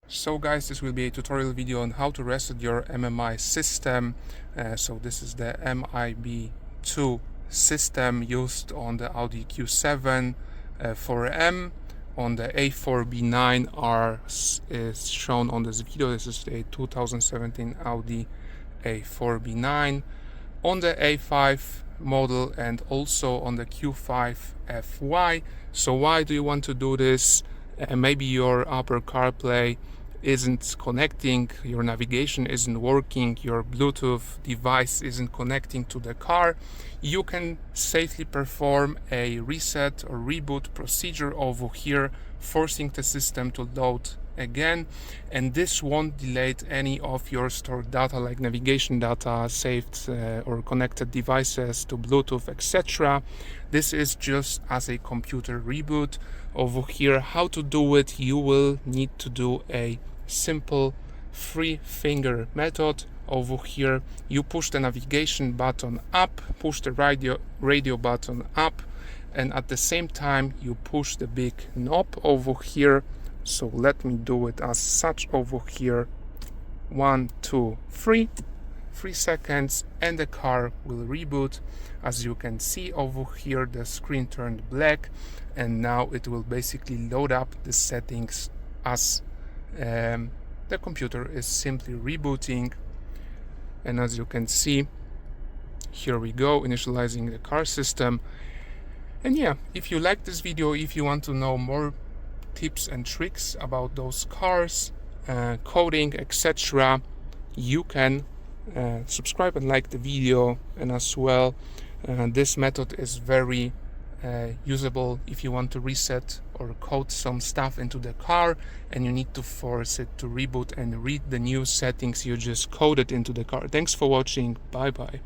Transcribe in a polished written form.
So guys, this will be a tutorial video on how to reset your MMI system. So this is the MIB2 system used on the Audi Q7 4M. On the A4 B9 is shown on this video. This is a 2017 Audi A4 B9. On the A5 model and also on the Q5 FY. So why do you want to do this? Maybe your Apple CarPlay isn't connecting, your navigation isn't working, your Bluetooth device isn't connecting to the car. You can safely perform a reset or reboot procedure over here, forcing the system to load again, and this won't delete any of your stored data like navigation data, saved or connected devices to Bluetooth, etc. This is just as a computer reboot. Over here, how to do it: you will need to do a simple 3-finger method. Over here, you push the navigation button up, push the radio button up, and at the same time you push the big knob over here. So let me do it as such over here. 1, 2, 3. 3 seconds and the car will reboot. As you can see over here, the screen turned black, and now it will basically load up the settings as the computer is simply rebooting. And as you can see, here we go, initializing the car system. And yeah, if you like this video, if you want to know more tips and tricks about those cars, coding, etc., you can subscribe and like the video. And as well, this method is very usable if you want to reset or code some stuff into the car and you need to force it to reboot and read the new settings you just coded into the car. Thanks for watching. Bye bye.